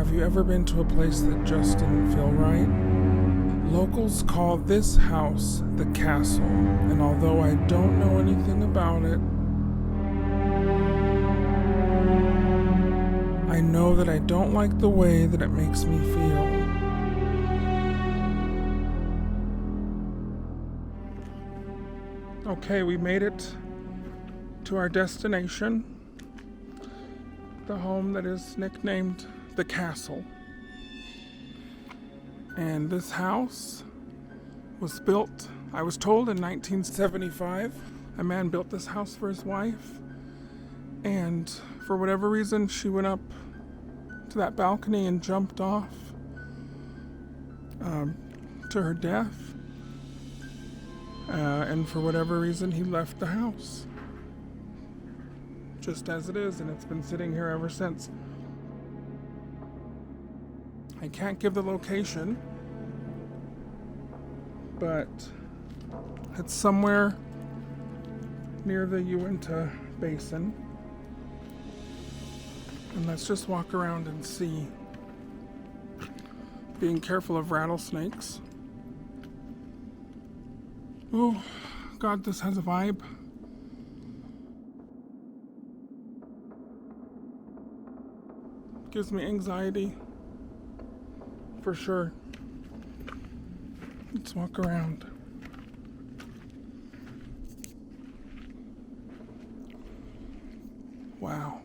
Have you ever been to a place that just didn't feel right? Locals call this house the castle, and although I don't know anything about it, I know that I don't like the way that it makes me feel. Okay, we made it to our destination, the home that is nicknamed the Castle. And this house was built, I was told, in 1975. A man built this house for his wife, and for whatever reason, she went up to that balcony and jumped off to her death. And for whatever reason, he left the house just as it is, and it's been sitting here ever since. I can't give the location, but it's somewhere near the Uinta Basin. And let's just walk around and see. Being careful of rattlesnakes. Oh, God, this has a vibe. Gives me anxiety. For sure. Let's walk around. Wow.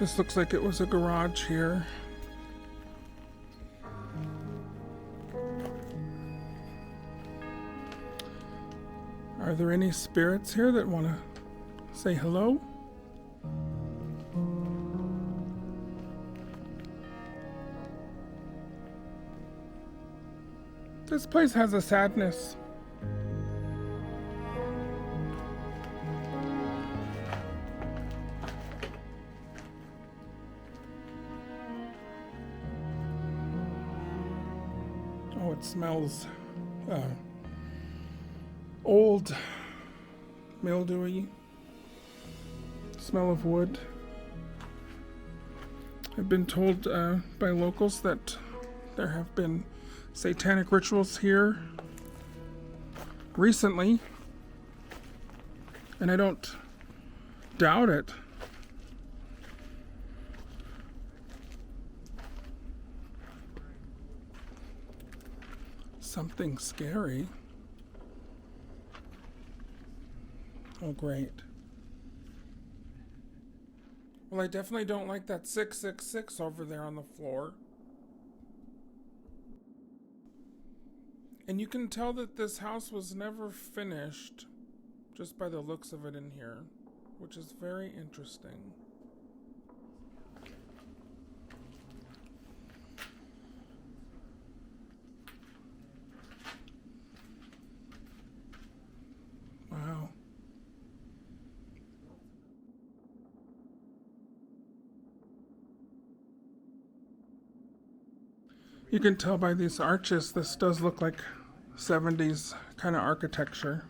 This looks like it was a garage here. Are there any spirits here that want to say hello? This place has a sadness. Oh, it smells old, mildewy, smell of wood. I've been told by locals that there have been satanic rituals here recently, and I don't doubt it. Something scary. Oh, great. Well, I definitely don't like that 666 over there on the floor. And you can tell that this house was never finished just by the looks of it in here, which is very interesting. Wow. You can tell by these arches, this does look like 70s kind of architecture.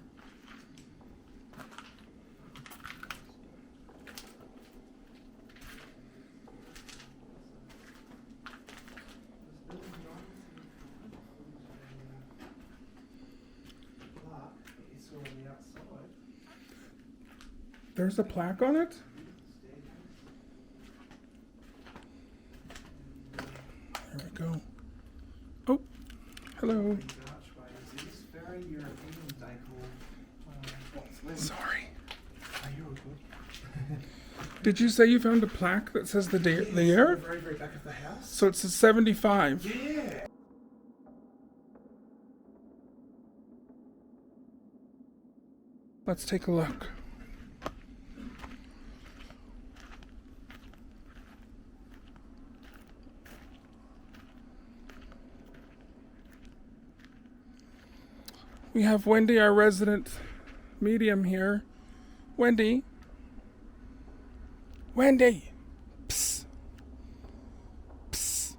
There's a plaque on it? There we go. Oh, hello. Sorry. Did you say you found a plaque that says the year? Very, very back of the house. So it says 75. Yeah. Let's take a look. We have Wendy, our resident medium here. Wendy. Wendy. Psst. Psst.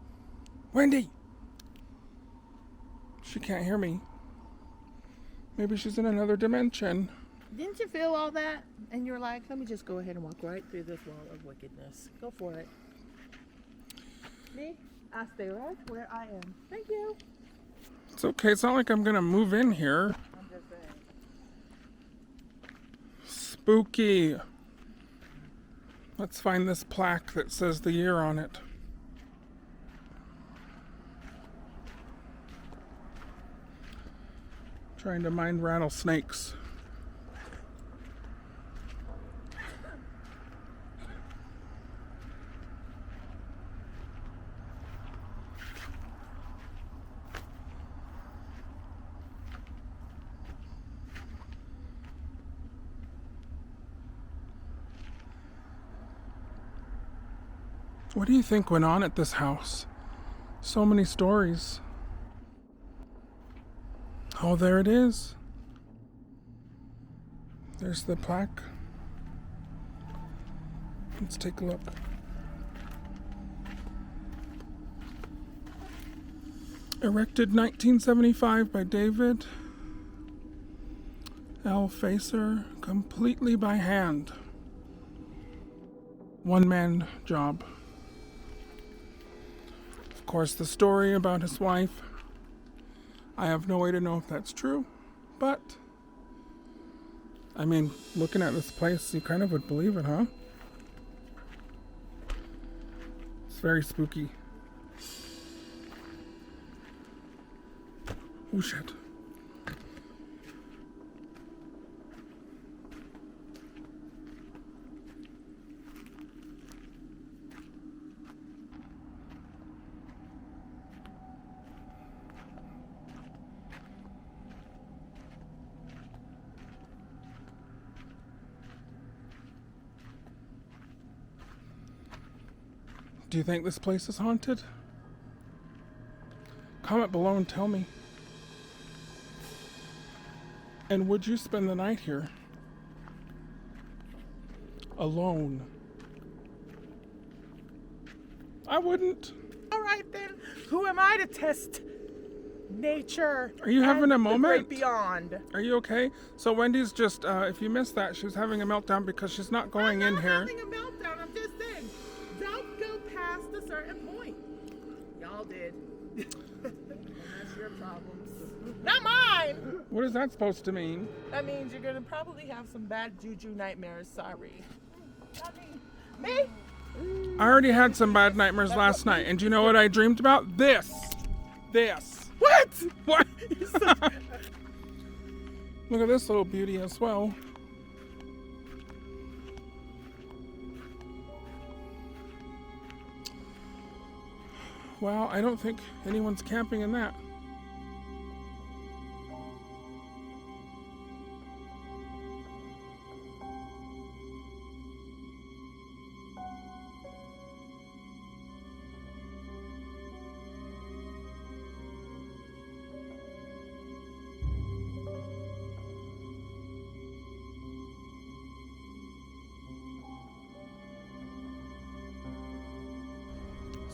Wendy. She can't hear me. Maybe she's in another dimension. Didn't you feel all that? And you're like, let me just go ahead and walk right through this wall of wickedness. Go for it. Me? I stay right where I am. Thank you. It's okay. It's not like I'm going to move in here. I'm just saying. Spooky. Let's find this plaque that says the year on it. Trying to mind rattlesnakes. What do you think went on at this house? So many stories. Oh, there it is. There's the plaque. Let's take a look. Erected 1975 by David L. Facer, completely by hand. One-man job. Of course, the story about his wife, I have no way to know if that's true, but I mean, looking at this place, you kind of would believe it, huh? It's very spooky. Oh shit. Do you think this place is haunted? Comment below and tell me. And would you spend the night here? Alone? I wouldn't. All right then. Who am I to test nature? Are you having a moment? The great beyond. Are you okay? So Wendy's just, if you missed that, she was having a meltdown because she's not going in here. I'm not having a meltdown. I'm just saying, don't go past a certain point. Y'all did. And that's your problems. Not mine. What is that supposed to mean? That means you're gonna probably have some bad juju nightmares. Sorry. Not me. Me? I already had some bad nightmares last night, and do you know what I dreamed about? This. What? What? Look at this little beauty as well. Well, I don't think anyone's camping in that.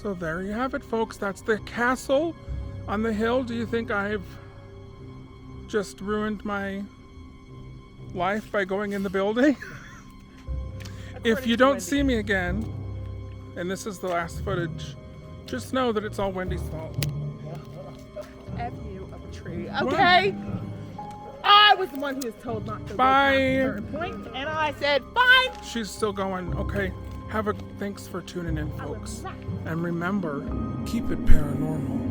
So there you have it, folks. That's the castle on the hill. Do you think I've just ruined my life by going in the building. If you don't see me again, and this is the last footage, just know that it's all Wendy's fault. F you of a tree. Okay? I was the one who was told not to go past a certain point, and I said, fine. She's still going. Okay. Thanks for tuning in, folks. And remember, keep it paranormal.